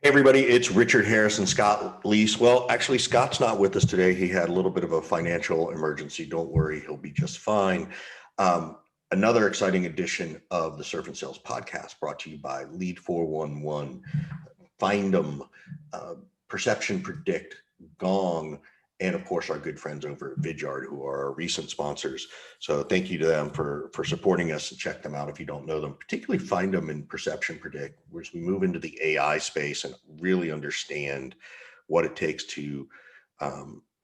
Everybody, it's Richard Harris and Scott Leese. Well, actually, Scott's not with us today. He had a little bit of a financial emergency. Don't worry, he'll be just fine. Another exciting edition of the Surf and Sales podcast brought to you by Lead 411, Find 'em, Perception Predict, Gong, and of course, our good friends over at Vidyard, who are our recent sponsors. So thank you to them for supporting us, and check them out if you don't know them, particularly Find 'em and Perception Predict, as we move into the AI space and really understand what it takes to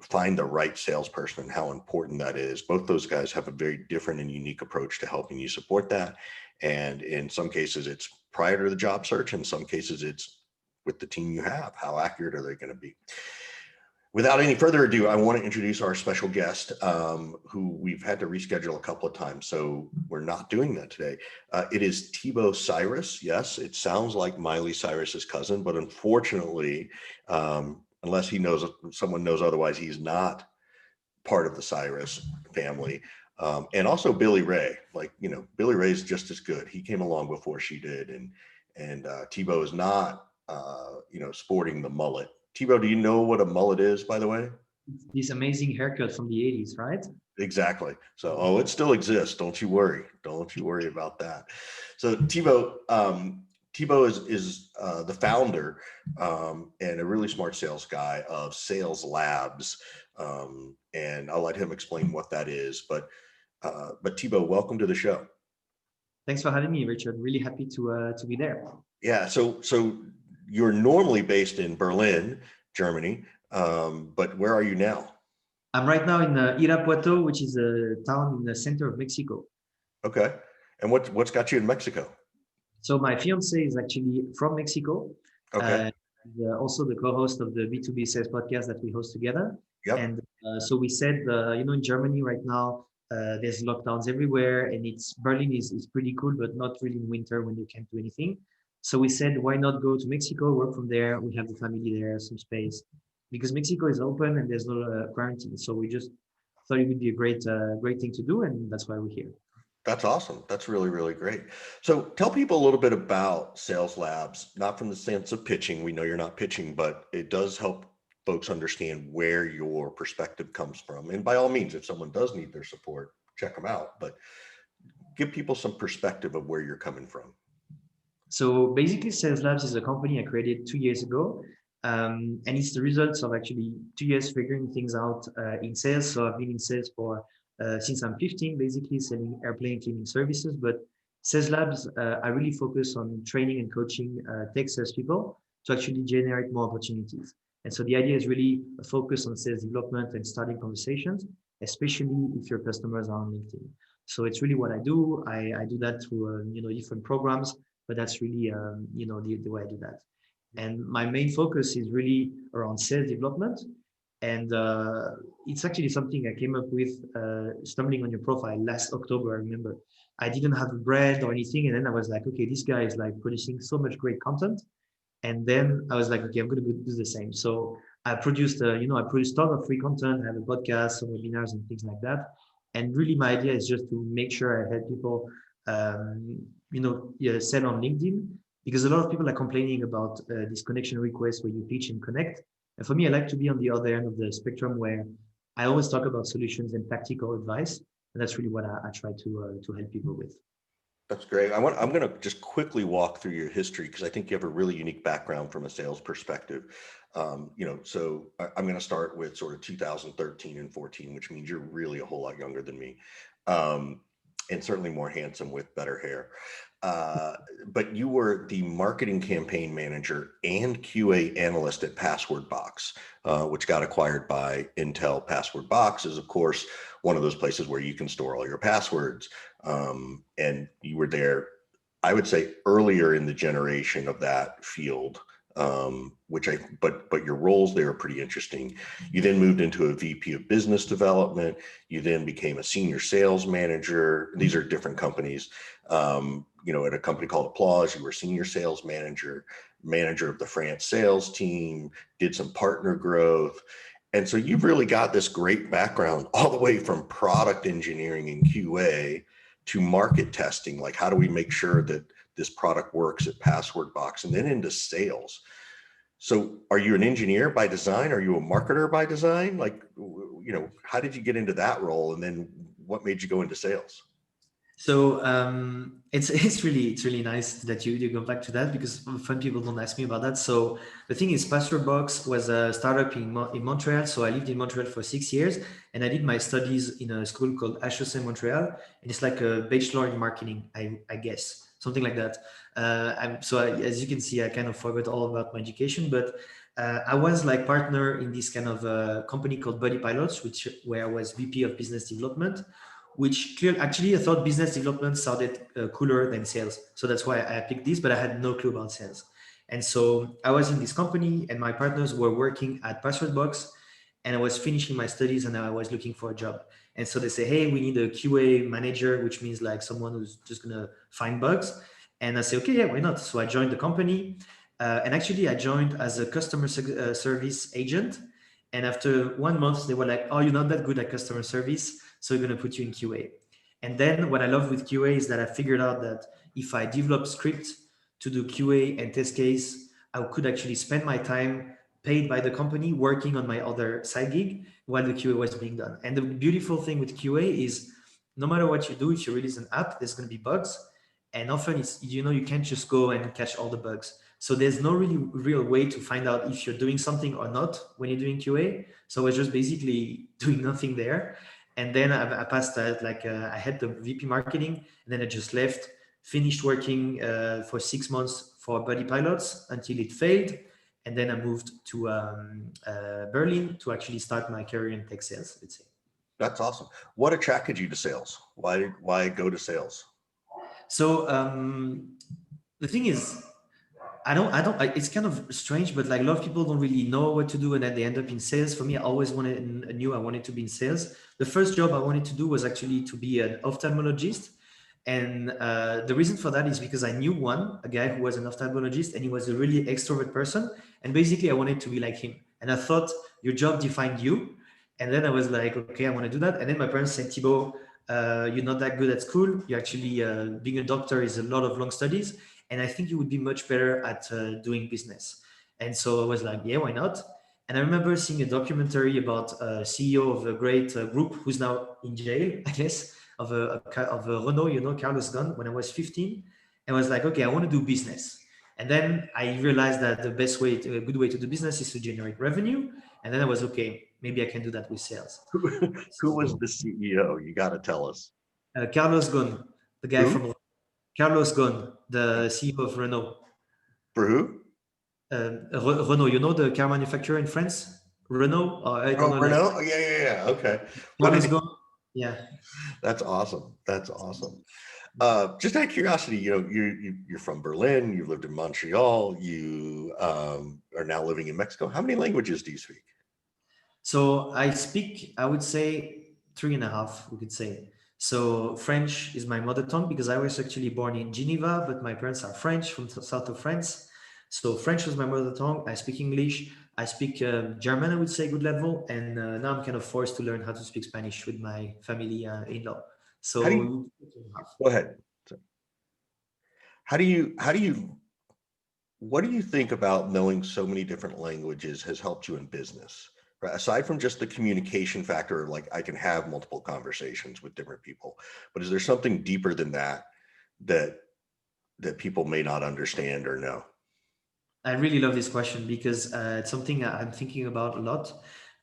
find the right salesperson and how important that is. Both those guys have a very different and unique approach to helping you support that. And in some cases, it's prior to the job search. In some cases, it's with the team you have. How accurate are they going to be? Without any further ado, I want to introduce our special guest, who we've had to reschedule a couple of times, so we're not doing that today. It is Thibaut Souryis. Yes, it sounds like Miley Cyrus's cousin, but unfortunately, unless someone knows otherwise, he's not part of the Cyrus family. And also Billy Ray, Billy Ray's just as good. He came along before she did, and Thibaut is not, sporting the mullet. Thibaut, do you know what a mullet is, by the way? This amazing haircut from the 80s, right? Exactly. So, it still exists. Don't you worry. Don't you worry about that. So Thibaut is the founder and a really smart sales guy of SalesLabs. And I'll let him explain what that is. But Thibaut, welcome to the show. Thanks for having me, Richard. Really happy to be there. Yeah. So you're normally based in Berlin, Germany, but where are you now? I'm right now in Irapuato, which is a town in the center of Mexico. Okay. And what's got you in Mexico? So my fiance is actually from Mexico. Okay. Also the co-host of the B2B sales podcast that we host together. Yep. And so we said, in Germany right now, there's lockdowns everywhere, and Berlin is pretty cool, but not really in winter when you can't do anything. So we said, why not go to Mexico, work from there? We have the family there, some space, because Mexico is open and there's no quarantine. So we just thought it would be a great thing to do, and that's why we're here. That's awesome. That's really, really great. So tell people a little bit about SalesLabs, not from the sense of pitching. We know you're not pitching, but it does help folks understand where your perspective comes from. And by all means, if someone does need their support, check them out, but give people some perspective of where you're coming from. So basically, SalesLabs is a company I created 2 years ago, and it's the results of actually 2 years figuring things out in sales. So I've been in sales for since I'm 15, basically selling airplane cleaning services. But SalesLabs, I really focus on training and coaching tech salespeople to actually generate more opportunities. And so the idea is really a focus on sales development and starting conversations, especially if your customers are on LinkedIn. So it's really what I do. I do that through different programs. But that's really, the way I do that. And my main focus is really around sales development. And it's actually something I came up with stumbling on your profile last October. I remember I didn't have a brand or anything. And then I was like, okay, this guy is like producing so much great content. And then I was like, okay, I'm going to do the same. So I produced, I produced a ton of free content. I have a podcast, some webinars and things like that. And really my idea is just to make sure I help people sell on LinkedIn, because a lot of people are complaining about this connection request where you pitch and connect. And for me, I like to be on the other end of the spectrum where I always talk about solutions and tactical advice. And that's really what I try to help people with. That's great. I'm going to just quickly walk through your history, because I think you have a really unique background from a sales perspective. So I'm going to start with sort of 2013 and 14, which means you're really a whole lot younger than me. And certainly more handsome with better hair. But you were the marketing campaign manager and QA analyst at PasswordBox, which got acquired by Intel. PasswordBox is, of course, one of those places where you can store all your passwords. And you were there, I would say, earlier in the generation of that field. But your roles there are pretty interesting. You then moved into a VP of business development. You then became a senior sales manager. These are different companies. At a company called Applause, you were senior sales manager of the France sales team, did some partner growth. And so you've really got this great background all the way from product engineering and QA to market testing. Like, how do we make sure that this product works at PasswordBox, and then into sales? So are you an engineer by design? Are you a marketer by design? Like, how did you get into that role? And then what made you go into sales? So it's really nice that you go back to that, because fun people don't ask me about that. So the thing is, Pastorbox was a startup in Montreal. So I lived in Montreal for 6 years, and I did my studies in a school called HEC Montreal, and it's like a bachelor in marketing, I guess, something like that. As you can see, I kind of forgot all about my education, but I was like partner in this kind of company called Buddy Pilots, where I was VP of business development, which actually I thought business development sounded cooler than sales. So that's why I picked this, but I had no clue about sales. And so I was in this company and my partners were working at Passwordbox, and I was finishing my studies and I was looking for a job. And so they say, hey, we need a QA manager, which means like someone who's just going to find bugs. And I say, okay, yeah, why not? So I joined the company. And actually I joined as a service agent. And after 1 month, they were like, oh, you're not that good at customer service, so we're going to put you in QA. And then what I love with QA is that I figured out that if I develop script to do QA and test case, I could actually spend my time paid by the company working on my other side gig while the QA was being done. And the beautiful thing with QA is no matter what you do, if you release an app, there's going to be bugs. And often it's, you can't just go and catch all the bugs. So there's no really real way to find out if you're doing something or not when you're doing QA. So I was just basically doing nothing there. And then I passed that, I had the VP marketing, and then I just left, finished working for 6 months for Buddy Pilots until it failed. And then I moved to Berlin to actually start my career in tech sales, let's say. That's awesome. What attracted you to sales? Why go to sales? So the thing is, it's kind of strange, but like a lot of people don't really know what to do and then they end up in sales. For me, I always knew I wanted to be in sales. The first job I wanted to do was actually to be an ophthalmologist. And the reason for that is because I knew a guy who was an ophthalmologist, and he was a really extrovert person. And basically I wanted to be like him. And I thought, your job defined you. And then I was like, okay, I want to do that. And then my parents said, Thibaut, you're not that good at school. You actually, being a doctor is a lot of long studies. And I think you would be much better at doing business. And so I was like, yeah, why not? And I remember seeing a documentary about a CEO of a great group who's now in jail, I guess, of a Renault, Carlos Ghosn, when I was 15. And I was like, okay, I want to do business. And then I realized that a good way to do business is to generate revenue. And then I was, okay, maybe I can do that with sales. Who was the CEO? You got to tell us. Carlos Ghosn, the guy Who? from Carlos Ghosn, the CEO of Renault. For who? Renault, the car manufacturer in France? Renault? I don't Oh, know. Renault. Oh, yeah. Okay. Carlos Ghosn. Yeah. That's awesome. That's awesome. Just out of curiosity, you're from Berlin. You've lived in Montreal. You are now living in Mexico. How many languages do you speak? So I speak, I would say 3.5, we could say. So French is my mother tongue because I was actually born in Geneva, but my parents are French from the south of France. So French was my mother tongue. I speak English. I speak German, I would say good level. And now I'm kind of forced to learn how to speak Spanish with my family in-law. How do So you, go ahead. How do you, what do you think about knowing so many different languages has helped you in business? Right? Aside from just the communication factor, like I can have multiple conversations with different people, but is there something deeper than that that people may not understand or know? I really love this question because it's something I'm thinking about a lot.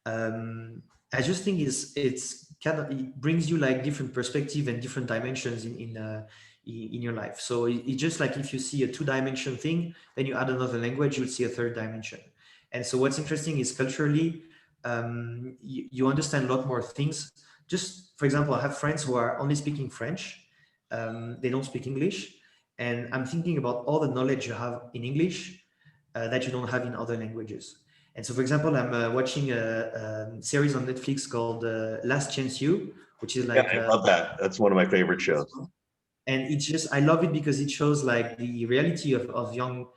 I just think it brings you like different perspective and different dimensions in your life. So it's just like if you see a 2-dimension thing, then you add another language, you'll see a third dimension. And so what's interesting is culturally, you understand a lot more things. Just for example, I have friends who are only speaking French. They don't speak English. And I'm thinking about all the knowledge you have in English that you don't have in other languages. And so, for example, I'm watching a series on Netflix called Last Chance You, which is like... I love that. That's one of my favorite shows. And it's just, I love it because it shows like the reality of young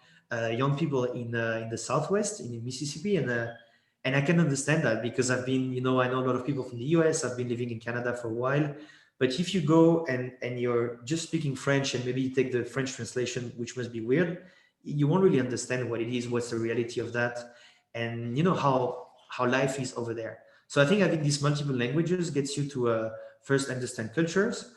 people in the Southwest, in Mississippi. And I can understand that because I've been, I know a lot of people from the US. I've been living in Canada for a while. But if you go and you're just speaking French and maybe you take the French translation, which must be weird, you won't really understand what it is, what's the reality of that, and how life is over there. So I think having these multiple languages gets you to first understand cultures,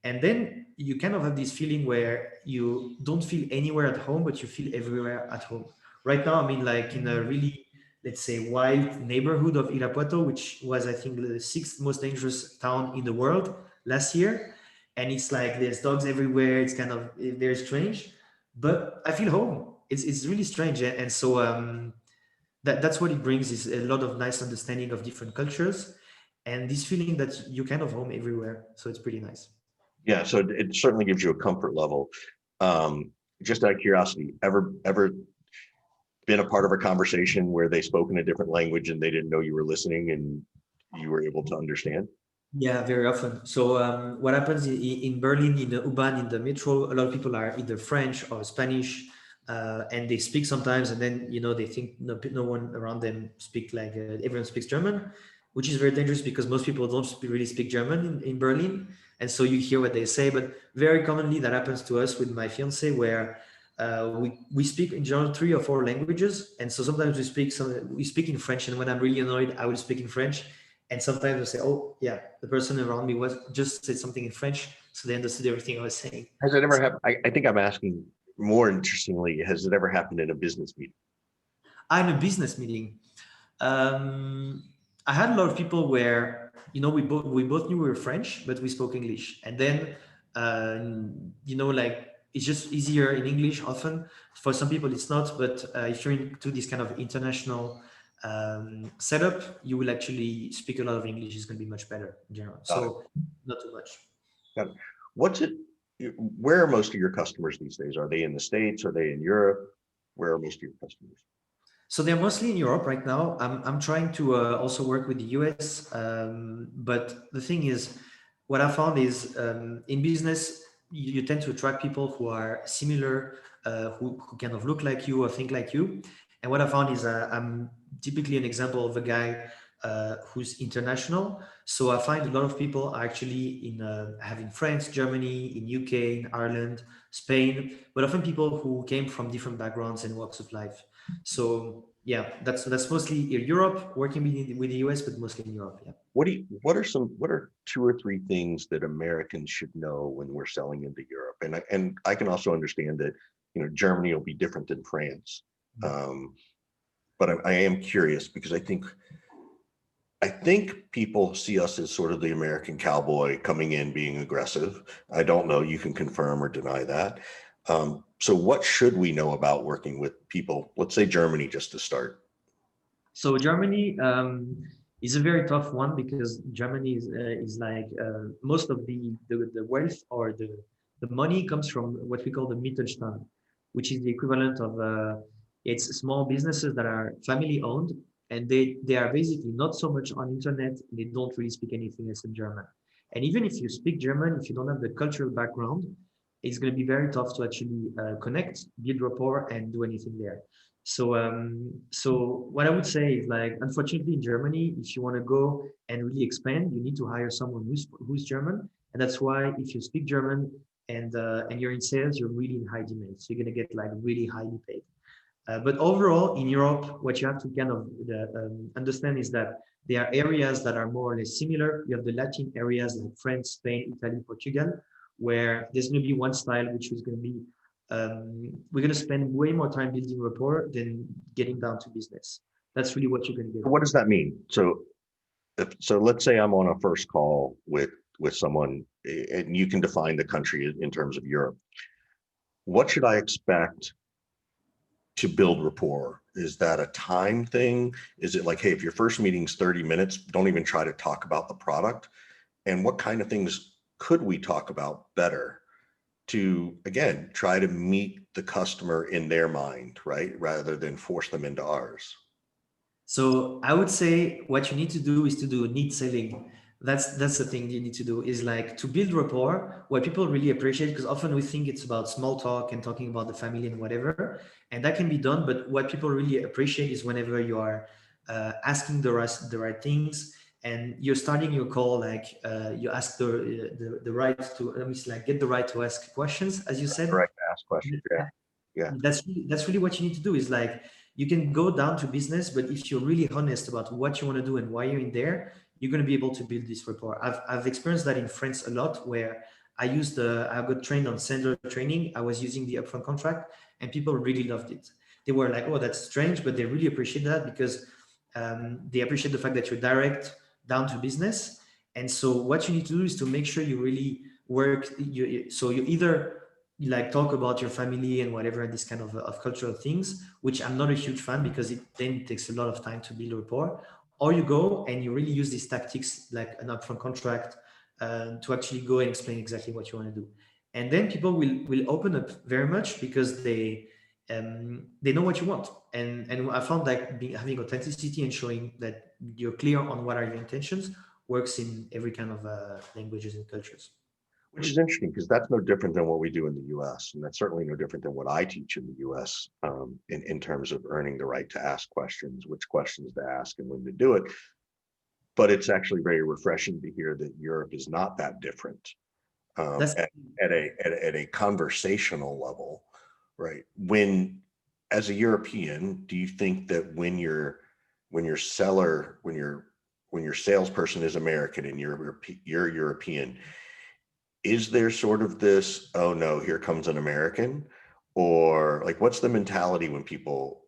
and then you kind of have this feeling where you don't feel anywhere at home, but you feel everywhere at home. Right now, I mean, like in a really, let's say, wild neighborhood of Irapuato, which was, I think, the sixth most dangerous town in the world last year. And it's like there's dogs everywhere. It's kind of very strange, but I feel home. It's really strange, and so that's what it brings, is a lot of nice understanding of different cultures, and this feeling that you kind of home everywhere. So it's pretty nice. Yeah, so it certainly gives you a comfort level. Just out of curiosity, ever been a part of a conversation where they spoke in a different language and they didn't know you were listening and you were able to understand? Yeah, very often. So what happens in Berlin, in the U-Bahn, in the metro, a lot of people are either French or Spanish, and they speak sometimes, and then they think no one around them speak like everyone speaks German, which is very dangerous because most people don't really speak German in Berlin, and so you hear what they say. But very commonly that happens to us with my fiance, where we speak in general 3 or 4 languages, and so sometimes we speak in French, and when I'm really annoyed, I will speak in French. And sometimes I say, "Oh, yeah, the person around me was just said something in French, so they understood everything I was saying." Has it ever happened? I think I'm asking more interestingly, has it ever happened in a business meeting? I'm in a business meeting. Um, I had a lot of people where we both knew we were French, but we spoke English, and then like it's just easier in English often. For some people, it's not, but if you're into this kind of international setup, you will actually speak a lot of English. It's going to be much better in general. Got it. So not too much. Got it. What's it? Where are most of your customers these days? Are they in the States? Are they in Europe? Where are most of your customers? So they're mostly in Europe right now. I'm trying to also work with the US, but the thing is, what I found is in business you tend to attract people who are similar, who kind of look like you or think like you. And what I found is I'm typically an example of a guy who's international. So I find a lot of people are actually having France, Germany, in UK, in Ireland, Spain, but often people who came from different backgrounds and walks of life. So yeah, that's mostly in Europe, working with the US, but mostly in Europe. Yeah. What are 2 or 3 things that Americans should know when we're selling into Europe? And I can also understand that, Germany will be different than France. But I am curious because I think people see us as sort of the American cowboy coming in being aggressive. I don't know, you can confirm or deny that. So what should we know about working with people, let's say Germany, just to start? So Germany is a very tough one because Germany is like most of the wealth or the money comes from what we call the Mittelstand, which is the equivalent of it's small businesses that are family owned, and they are basically not so much on internet. They don't really speak anything else in German. And even if you speak German, if you don't have the cultural background, it's going to be very tough to actually connect, build rapport, and do anything there. So what I would say is, like, unfortunately in Germany, if you want to go and really expand, you need to hire someone who's German, and that's why if you speak German and you're in sales, you're really in high demand. So you're gonna get like really highly paid. But overall, in Europe, what you have to kind of understand is that there are areas that are more or less similar. You have the Latin areas like France, Spain, Italy, Portugal, where there's going to be one style, which is going to be we're going to spend way more time building rapport than getting down to business. That's really what you're going to get. What does that mean? So let's say I'm on a first call with someone, and you can define the country in terms of Europe. What should I expect to build rapport? Is that a time thing? Is it like, hey, if your first meeting's 30 minutes, don't even try to talk about the product? And what kind of things could we talk about better to, again, try to meet the customer in their mind, right? Rather than force them into ours. So I would say what you need to do is to do need selling. That's the thing you need to do, is like to build rapport. What people really appreciate, because often we think it's about small talk and talking about the family and whatever, and that can be done. But what people really appreciate is whenever you are asking the right things, and you're starting your call, like you ask the right to, let me see, like get the right to ask questions, as you said. Correct. Ask questions. Yeah. Yeah. That's really what you need to do is like you can go down to business, but if you're really honest about what you want to do and why you're in there, you're going to be able to build this rapport. I've experienced that in France a lot, where I got trained on sender training. I was using the upfront contract, and people really loved it. They were like, "Oh, that's strange," but they really appreciate that because they appreciate the fact that you're direct down to business. And so, what you need to do is to make sure you really work. So you either like talk about your family and whatever, these kind of cultural things, which I'm not a huge fan because it then takes a lot of time to build rapport. Or you go and you really use these tactics like an upfront contract to actually go and explain exactly what you want to do. And then people will open up very much because they know what you want. And I found like having authenticity and showing that you're clear on what are your intentions works in every kind of languages and cultures. Which is interesting because that's no different than what we do in the US. And that's certainly no different than what I teach in the US in terms of earning the right to ask questions, which questions to ask and when to do it. But it's actually very refreshing to hear that Europe is not that different That's at a conversational level, right? As a European, do you think that when your seller, when your salesperson is American and you're European, is there sort of this, oh no, here comes an American? Or like, what's the mentality when people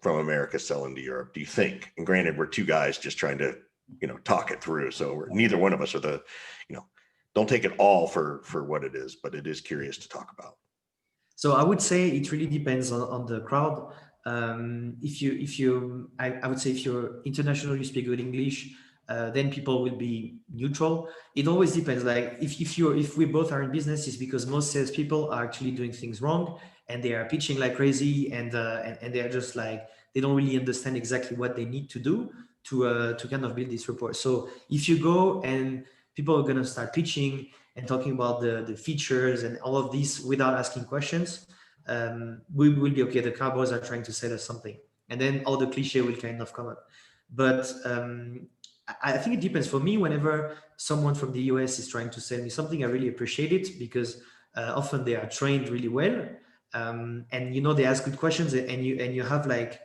from America sell into Europe, do you think? And granted, we're two guys just trying to, talk it through. So neither one of us are don't take it all for what it is, but it is curious to talk about. So I would say it really depends on the crowd. I would say if you're international, you speak good English, then people will be neutral. It always depends. Like if we both are in business, it's because most salespeople are actually doing things wrong and they are pitching like crazy and they are just like they don't really understand exactly what they need to do to kind of build this rapport. So if you go and people are gonna start pitching and talking about the features and all of these without asking questions, we will be okay. The cowboys are trying to sell us something, and then all the cliche will kind of come up. But I think it depends. For me, whenever someone from the US is trying to sell me something, I really appreciate it because often they are trained really well, and they ask good questions, and you have like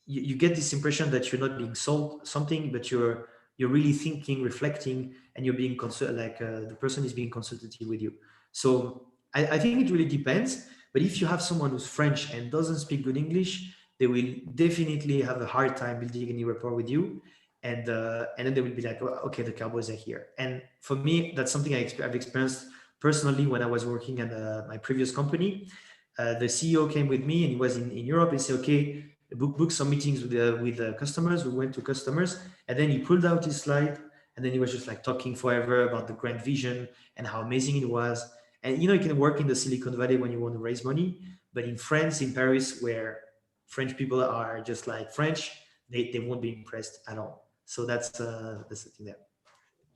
you get this impression that you're not being sold something, but you're really thinking, reflecting, and you're being the person is being consultative with you. So I think it really depends. But if you have someone who's French and doesn't speak good English, they will definitely have a hard time building any rapport with you. And then they will be like, "Oh, okay, the Cowboys are here." And for me, that's something I've experienced personally when I was working at my previous company. The CEO came with me and he was in Europe. He said, "Okay, book some meetings with customers." We went to customers, and then he pulled out his slide, and then he was just like talking forever about the grand vision and how amazing it was. And you can work in the Silicon Valley when you want to raise money, but in France, in Paris, where French people are just like French, they won't be impressed at all. So that's the thing there.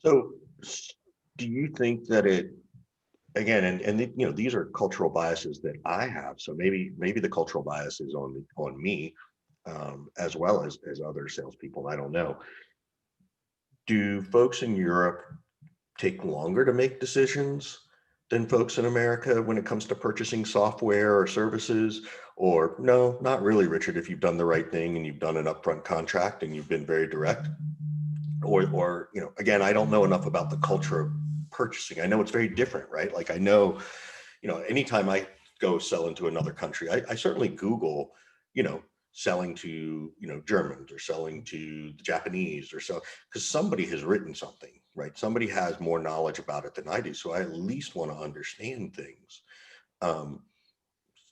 So do you think that it, again, these are cultural biases that I have. So maybe the cultural bias is on me, as well as other salespeople. I don't know. Do folks in Europe take longer to make decisions than folks in America when it comes to purchasing software or services? Or no, not really, Richard, if you've done the right thing and you've done an upfront contract and you've been very direct? Or again, I don't know enough about the culture of purchasing. I know it's very different, right? Like I know, anytime I go sell into another country, I certainly Google, selling to, Germans or selling to the Japanese or so, because somebody has written something, right? Somebody has more knowledge about it than I do. So I at least want to understand things. Um,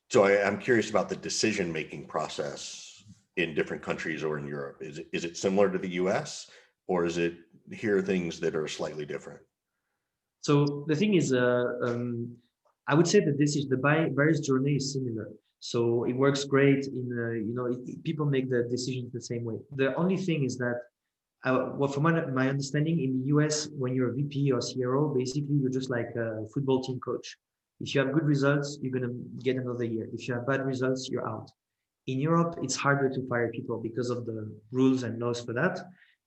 so I'm curious about the decision-making process in different countries or in Europe. Is it similar to the US, or is it here things that are slightly different? So the thing is, I would say that the buyer's journey is similar. So it works great people make the decisions the same way. The only thing is that, well, from my understanding, in the US, when you're a VP or CRO, basically you're just like a football team coach. If you have good results, you're gonna get another year. If you have bad results, you're out. In Europe, it's harder to fire people because of the rules and laws for that.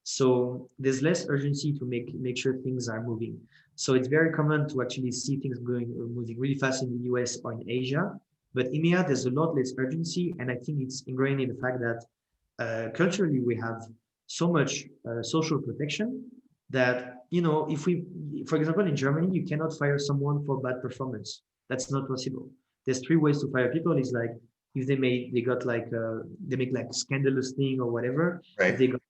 So there's less urgency to make sure things are moving. So it's very common to actually see things moving really fast in the US or in Asia. But EMEA, there's a lot less urgency, and I think it's ingrained in the fact that culturally we have so much social protection that, you know, if we, for example, in Germany, you cannot fire someone for bad performance. That's not possible. There's three ways to fire people. Is like if they got like they make like scandalous thing or whatever. If Right. they got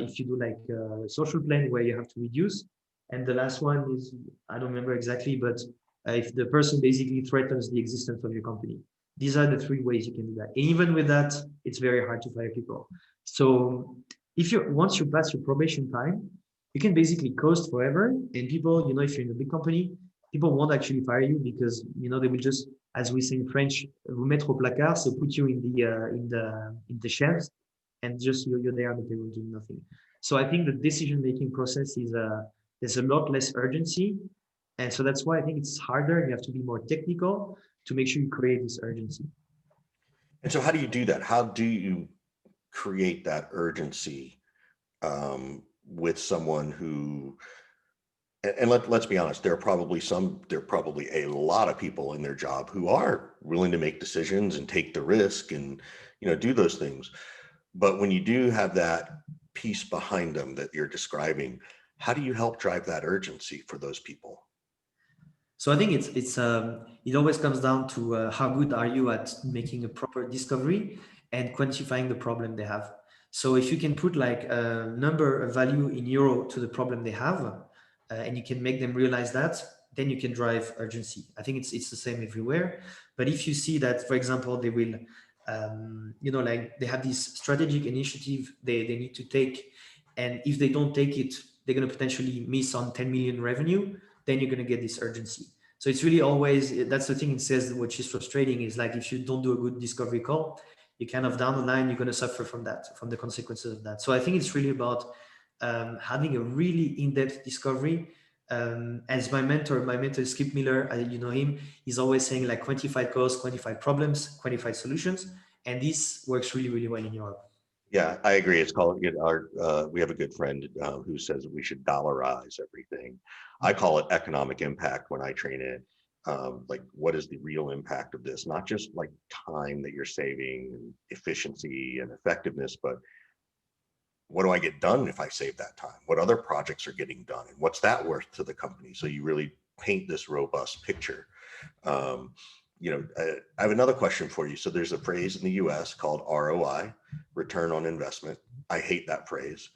if you do like a social plan where you have to reduce, and the last one is I don't remember exactly, but if the person basically threatens the existence of your company. These are the three ways you can do that. And even with that, it's very hard to fire people. So if you once you pass your probation time, you can basically coast forever. And people, you know, if you're in a big company, people won't actually fire you because you know they will just, as we say in French, vous mettre au placard, so put you in the shelves, and just you're there on the table doing nothing. So I think the decision making process is there's a lot less urgency, and so that's why I think it's harder. You have to be more technical to make sure you create this urgency. And so how do you do that? How do you create that urgency with someone who, and let's be honest, there are probably a lot of people in their job who are willing to make decisions and take the risk and, you know, do those things. But when you do have that piece behind them that you're describing, how do you help drive that urgency for those people? So I think it always comes down to how good are you at making a proper discovery and quantifying the problem they have. So if you can put like a number, a value in euro to the problem they have, and you can make them realize that, then you can drive urgency. I think it's the same everywhere. But if you see that, for example, they will, you know, like they have this strategic initiative they need to take, and if they don't take it, they're going to potentially miss on 10 million revenue, then you're going to get this urgency. So it's really always, that's the thing it says, which is frustrating, is like if you don't do a good discovery call, you kind of down the line, you're going to suffer from that, from the consequences of that. So I think it's really about having a really in-depth discovery. As my mentor, Skip Miller, you know him, he's always saying like quantified costs, quantified problems, quantified solutions. And this works really, really well in Europe. Yeah, I agree. It's called we have a good friend who says we should dollarize everything. I call it economic impact when I train it. Like, what is the real impact of this? Not just like time that you're saving and efficiency and effectiveness, but what do I get done if I save that time? What other projects are getting done? And what's that worth to the company? So you really paint this robust picture. Um, I have another question for you. So there's a phrase in the US called ROI, return on investment. I hate that phrase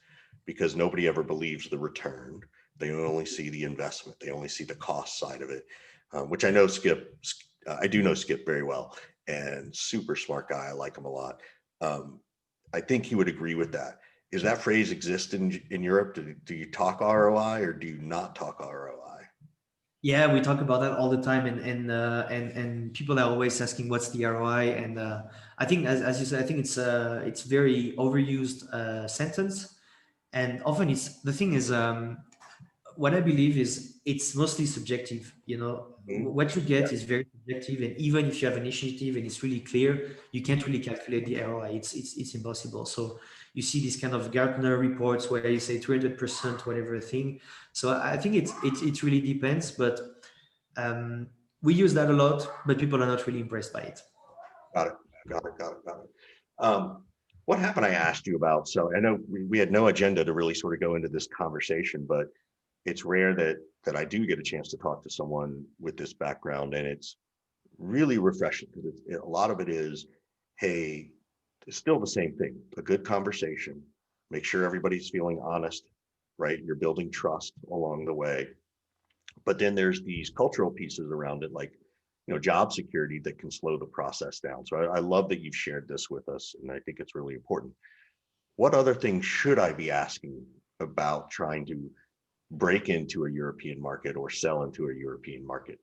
because nobody ever believes the return. They only see the investment. They only see the cost side of it, which I know I do know Skip very well, and super smart guy. I like him a lot. I think he would agree with that. Is that phrase exist in Europe? Do you talk ROI or do you not talk ROI? Yeah, we talk about that all the time, and people are always asking what's the ROI, and I think as you said, I think it's very overused sentence, and often it's the thing is what I believe is it's mostly subjective. You know, Mhm. what you Yeah, get is very subjective, and even if you have an initiative and it's really clear, you can't really calculate the ROI. It's impossible. So you see these kind of Gartner reports where you say 200%, whatever thing. So I think it really depends, but um, we use that a lot, but people are not really impressed by it. got it. Got it. What happened? I asked you about. So I know we had no agenda to really sort of go into this conversation, but it's rare that I do get a chance to talk to someone with this background, and it's really refreshing because a lot of it is, hey, it's still the same thing, a good conversation, make sure everybody's feeling honest, right? You're building trust along the way. But then there's these cultural pieces around it, like, job security that can slow the process down. So I love that you've shared this with us, and I think it's really important. What other things should I be asking about trying to break into a European market or sell into a European market?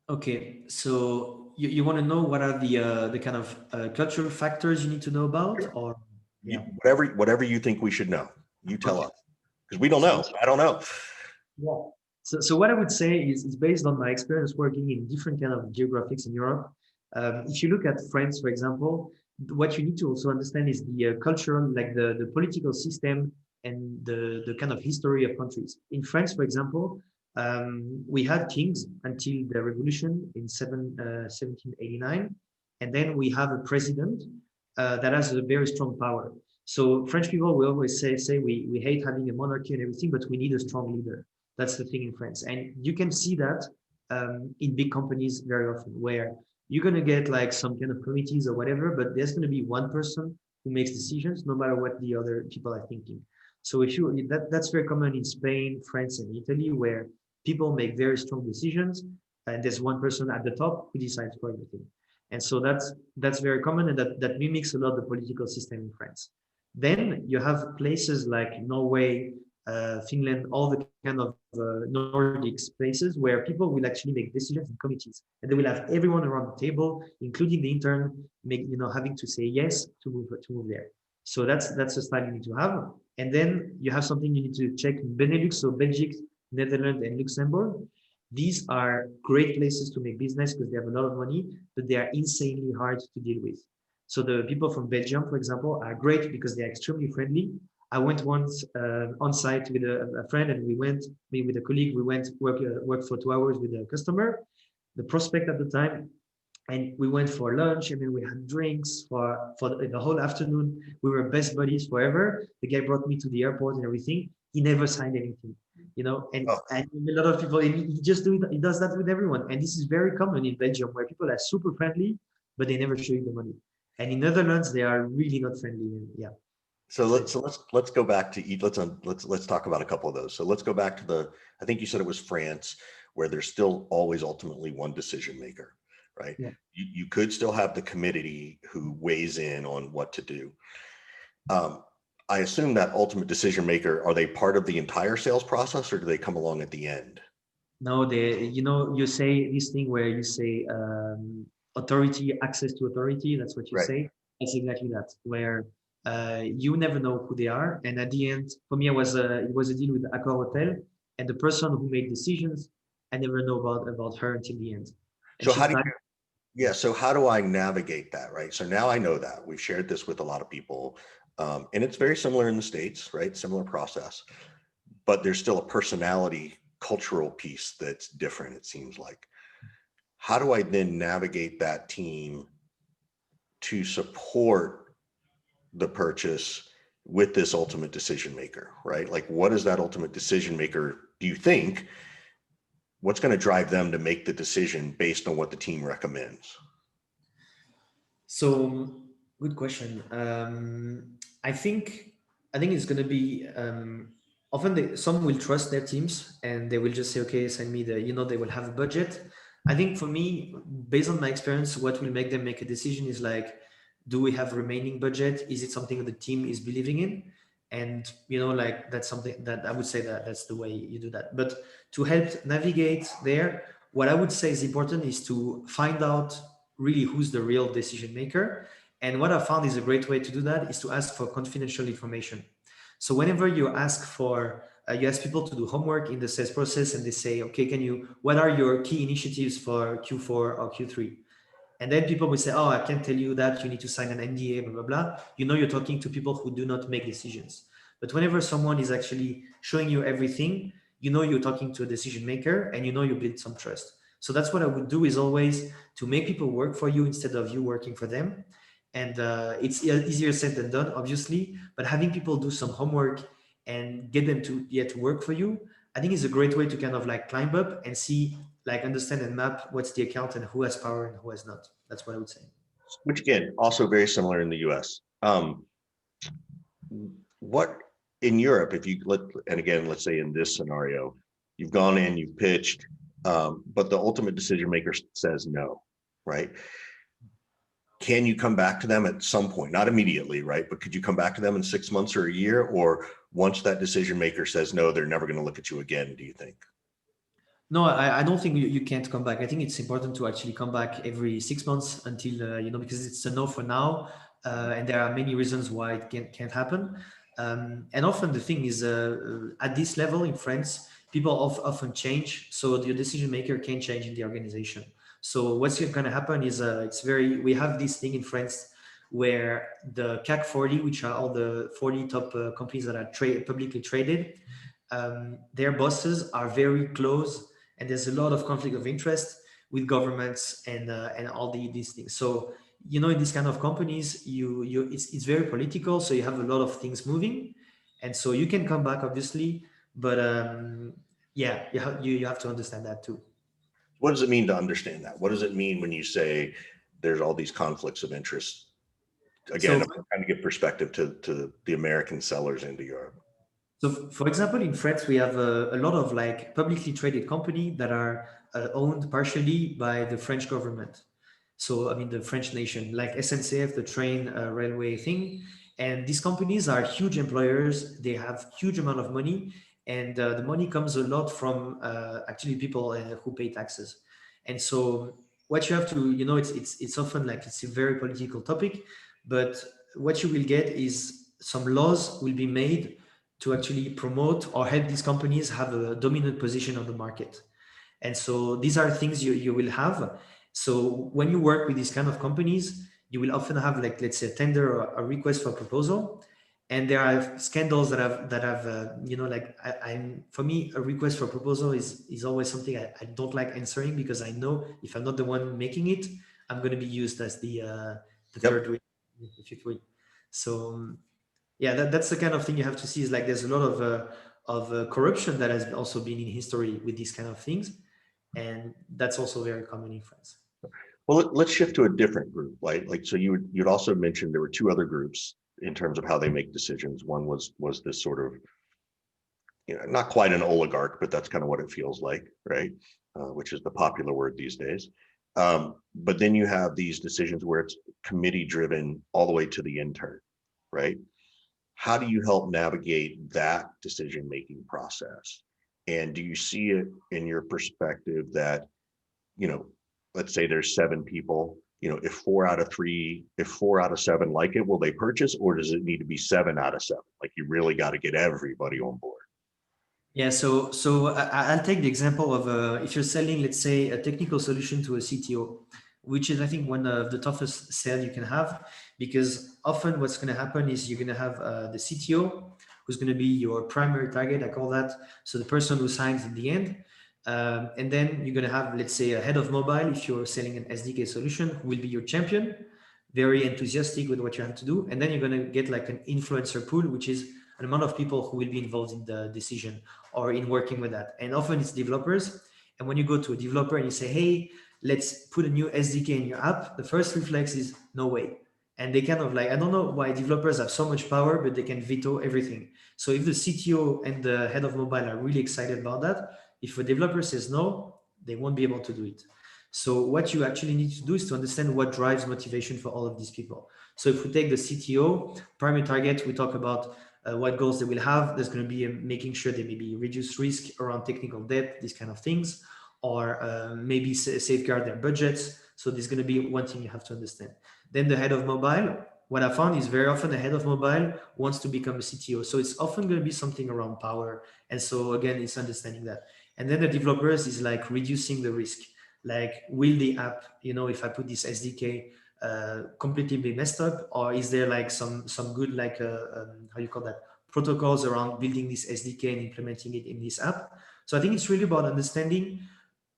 Okay, so you want to know what are the kind of cultural factors you need to know about, or yeah? Whatever you think we should know, you tell Okay. us, because we don't So, know. I don't know. yeah. So what I would say is based on my experience working in different kind of geographics in Europe. If you look at France, for example, what you need to also understand is the cultural, like the political system and the kind of history of countries. In France, for example, We had kings until the revolution in 1789, and then we have a president that has a very strong power. So French people will always say we hate having a monarchy and everything, but we need a strong leader. That's the thing in France, and you can see that in big companies very often, where you're gonna get like some kind of committees or whatever, but there's gonna be one person who makes decisions, no matter what the other people are thinking. So if you that's very common in Spain, France, and Italy, where people make very strong decisions, and there's one person at the top who decides for everything. And so that's very common, and that mimics a lot the political system in France. Then you have places like Norway, Finland, all the kind of Nordics places where people will actually make decisions in committees, and they will have everyone around the table, including the intern, having to say yes to move there. So that's a style you need to have. And then you have something you need to check in Benelux, so Belgium, Netherlands, and Luxembourg. These are great places to make business because they have a lot of money, but they are insanely hard to deal with. So the people from Belgium, for example, are great because they are extremely friendly. I went once on site with a friend, and me with a colleague, we went work for 2 hours with a customer, the prospect at the time, and we went for lunch, and then we had drinks for the whole afternoon. We were best buddies forever. The guy brought me to the airport and everything. He never signed anything, and a lot of people, he does that with everyone. And this is very common in Belgium, where people are super friendly, but they never show you the money. And in Netherlands, they are really not friendly. And yeah. So let's go back to let's talk about a couple of those. So let's go back to I think you said it was France, where there's still always ultimately one decision maker, right? Yeah. You could still have the committee who weighs in on what to do. I assume that ultimate decision maker, are they part of the entire sales process, or do they come along at the end? No, you say this thing where you say authority, access to authority. That's what you Right. say. It's exactly that, where you never know who they are. And at the end, for me, it was a deal with Accor Hotel, and the person who made decisions, I never know about her until the end. And So she's not. so how do I navigate that, right? So now I know that we've shared this with a lot of people, and it's very similar in the States, right? Similar process, but there's still a personality, cultural piece that's different, it seems like. How do I then navigate that team to support the purchase with this ultimate decision maker, right? Like, what is that ultimate decision maker, do you think? What's going to drive them to make the decision based on what the team recommends? So good question. I think it's going to be often some will trust their teams, and they will just say, okay, send me they will have a budget. I think for me, based on my experience, what will make them make a decision is like, do we have remaining budget? Is it something the team is believing in? And like that's something that I would say that's the way you do that. But to help navigate there, what I would say is important is to find out really who's the real decision maker. And what I found is a great way to do that is to ask for confidential information. So whenever you ask people to do homework in the sales process, and they say, okay, what are your key initiatives for Q4 or Q3? And then people will say, oh, I can't tell you that, you need to sign an NDA, blah, blah, blah. You're talking to people who do not make decisions. But whenever someone is actually showing you everything, you're talking to a decision maker, and you build some trust. So that's what I would do, is always to make people work for you instead of you working for them. And it's easier said than done, obviously, but having people do some homework and get them to work for you, I think is a great way to kind of like climb up and see, like understand and map what's the account and who has power and who has not. That's what I would say. Which again, also very similar in the US. What in Europe, and again, let's say in this scenario, you've gone in, you've pitched, but the ultimate decision maker says no, right? Can you come back to them at some point? Not immediately, right? But could you come back to them in 6 months or a year? Or once that decision maker says no, they're never going to look at you again, do you think? No, I don't think you can't come back. I think it's important to actually come back every 6 months until, because it's a no for now. And there are many reasons why it can't happen. And often the thing is, at this level in France, people often change. So the decision maker can change in the organization. So what's going to happen is we have this thing in France where the CAC 40, which are all the 40 top companies that are publicly traded, their bosses are very close, and there's a lot of conflict of interest with governments and all these things. So in these kind of companies, it's very political. So you have a lot of things moving, and so you can come back obviously, but yeah, you have to understand that too. What does it mean to understand that? What does it mean when you say there's all these conflicts of interest? Again, So I'm trying to give perspective to the American sellers into Europe. So, for example, in France, we have a lot of like publicly traded company that are owned partially by the French government. So, I mean, the French nation, like SNCF, the train railway thing. And these companies are huge employers. They have huge amount of money, and the money comes a lot from actually people who pay taxes. And so, what you have to, it's often like it's a very political topic, but what you will get is some laws will be made to actually promote or help these companies have a dominant position on the market. And so these are things you will have. So when you work with these kind of companies, you will often have like, let's say, a tender or a request for proposal. And there are scandals that have like I'm for me a request for proposal is always something I don't like answering, because I know if I'm not the one making it, I'm going to be used as the Yep. third wheel, the fifth wheel. So yeah, that's the kind of thing you have to see, is like there's a lot of corruption that has also been in history with these kind of things, and that's also very common in France. Well, let's shift to a different group. Like so you'd also mentioned there were two other groups in terms of how they make decisions. One was this sort of, not quite an oligarch, but that's kind of what it feels like, right? Which is the popular word these days. But then you have these decisions where it's committee driven all the way to the intern, right? How do you help navigate that decision making process? And do you see it in your perspective that, you know, let's say there's seven people, if 4 out of 7 like it, will they purchase, or does it need to be 7 out of 7? Like you really got to get everybody on board. Yeah, so I'll take the example of if you're selling, let's say, a technical solution to a CTO, which is I think one of the toughest sale you can have, because often what's going to happen is you're going to have the CTO who's going to be your primary target, I call that, so the person who signs at the end, and then you're going to have, let's say, a head of mobile if you're selling an SDK solution, who will be your champion, very enthusiastic with what you have to do, and then you're going to get like an influencer pool, which is an amount of people who will be involved in the decision or in working with that. And often it's developers. And when you go to a developer and you say, hey, let's put a new SDK in your app, the first reflex is no way. And they kind of like, I don't know why developers have so much power, but they can veto everything. So if the CTO and the head of mobile are really excited about that, if a developer says no, they won't be able to do it. So what you actually need to do is to understand what drives motivation for all of these people. So if we take the CTO, primary target, we talk about what goals they will have. There's going to be making sure they maybe reduce risk around technical debt, these kind of things, or maybe safeguard their budgets. So there's going to be one thing you have to understand. Then the head of mobile, what I found is very often the head of mobile wants to become a CTO. So it's often going to be something around power. And so again, it's understanding that. And then the developers is like reducing the risk. Like, will the app, if I put this SDK, completely be messed up, or is there like some good like how you call that, protocols around building this SDK and implementing it in this app? So I think it's really about understanding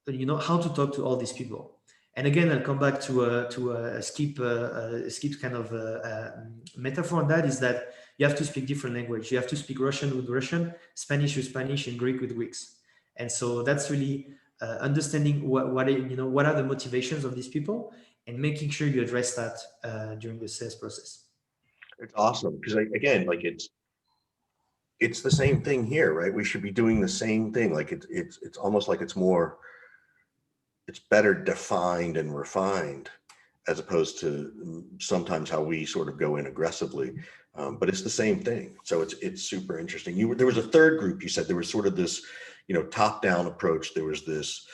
how to talk to all these people. And again, I'll come back to a skip kind of metaphor on that, is that you have to speak different language. You have to speak Russian with Russian, Spanish with Spanish, and Greek with Greeks. And so that's really understanding what are the motivations of these people, and making sure you address that during the sales process. It's awesome because again, like it's the same thing here, right? We should be doing the same thing. Like it's almost like it's better defined and refined as opposed to sometimes how we sort of go in aggressively. But it's the same thing. So it's super interesting. There was a third group. You said there was sort of this, top down approach. There was this,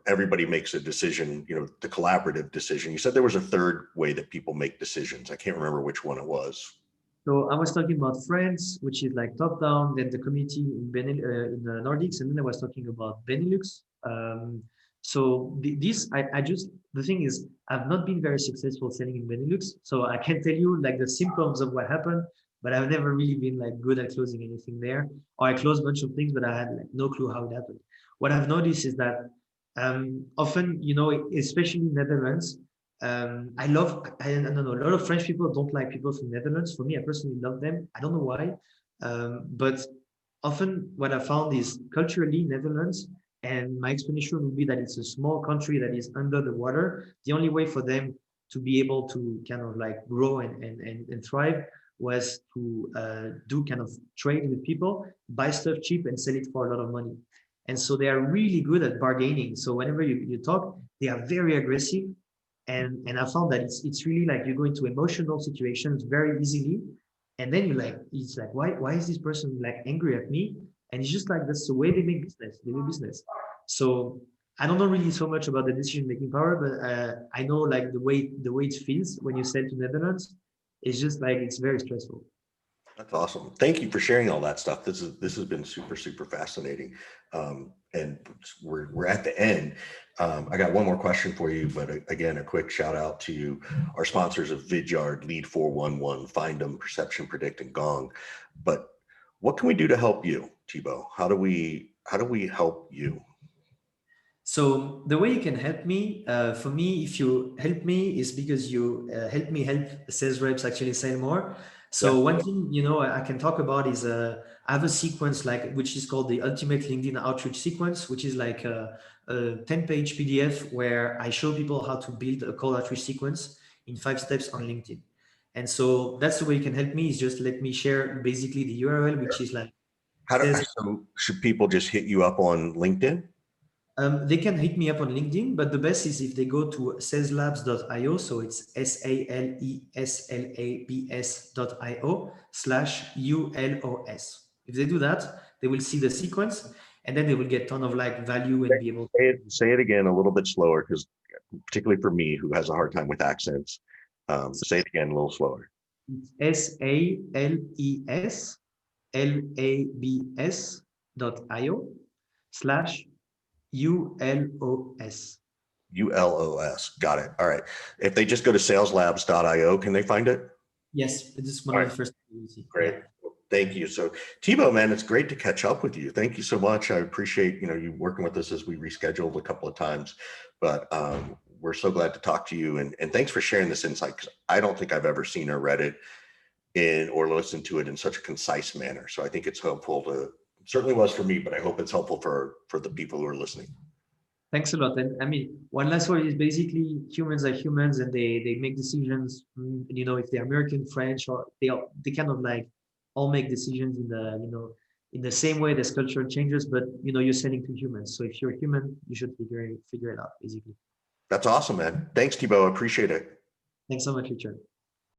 everybody makes a decision, the collaborative decision. You said there was a third way that people make decisions. I can't remember which one it was. So I was talking about France, which is like top down, then the community in the Nordics, and then I was talking about Benelux. So the thing is, I've not been very successful selling in Benelux, so I can tell you like the symptoms of what happened. but I've never really been like good at closing anything there. Or I closed a bunch of things, but I had like no clue how it happened. What I've noticed is that often, especially in Netherlands, I don't know, a lot of French people don't like people from Netherlands. For me, I personally love them. I don't know why. But often what I found is culturally Netherlands, and my explanation would be that it's a small country that is under the water. The only way for them to be able to kind of like grow and thrive was to do kind of trade with people, buy stuff cheap and sell it for a lot of money. And so they are really good at bargaining. So whenever you talk, they are very aggressive. And I found that it's really like you go into emotional situations very easily. And then it's like, why is this person like angry at me? And it's just like, that's the way they make business. They do business. So I don't know really so much about the decision-making power, but I know like the way it feels when you sell to Netherlands. It's just like, it's very stressful. That's awesome. Thank you for sharing all that stuff. This has been super, super fascinating. And we're at the end. I got one more question for you, but again, a quick shout out to our sponsors of Vidyard, Lead 411, Find Them, Perception, Predict, and Gong. But what can we do to help you, Thibaut? How do we help you? So the way you can help me, for me, if you help me, is because you help me help sales reps actually sell more. Yeah. So one thing I can talk about is I have a sequence like which is called the Ultimate LinkedIn Outreach Sequence, which is like a 10-page PDF where I show people how to build a cold outreach sequence in 5 steps on LinkedIn. And so that's the way you can help me, is just let me share basically the URL, which is like sales. So should people just hit you up on LinkedIn? They can hit me up on LinkedIn, but the best is if they go to saleslabs.io. So it's SALESLABS.io/ULOS. If they do that, they will see the sequence, and then they will get a ton of like value and be able to. Say it again a little bit slower, because particularly for me, who has a hard time with accents, So say it again a little slower. it's SALESLABS.io/ULOS. ULOS. Got it. All right. If they just go to saleslabs.io, can they find it? Yes, this is one All of right. the first things you see. Great. Yeah. Thank you. So Thibaut, man, it's great to catch up with you. Thank you so much. I appreciate, you working with us as we rescheduled a couple of times, but we're so glad to talk to you. And thanks for sharing this insight, because I don't think I've ever seen or read it or listened to it in such a concise manner. So I think it's helpful certainly was for me, but I hope it's helpful for the people who are listening. Thanks a lot. And I mean, one last word is basically humans are humans, and they make decisions. If they're American, French, or they kind of like all make decisions in the same way. There's cultural changes, but you're selling to humans. So if you're a human, you should figure it out basically. That's awesome, man. Thanks, Thibaut. I appreciate it. Thanks so much, Richard.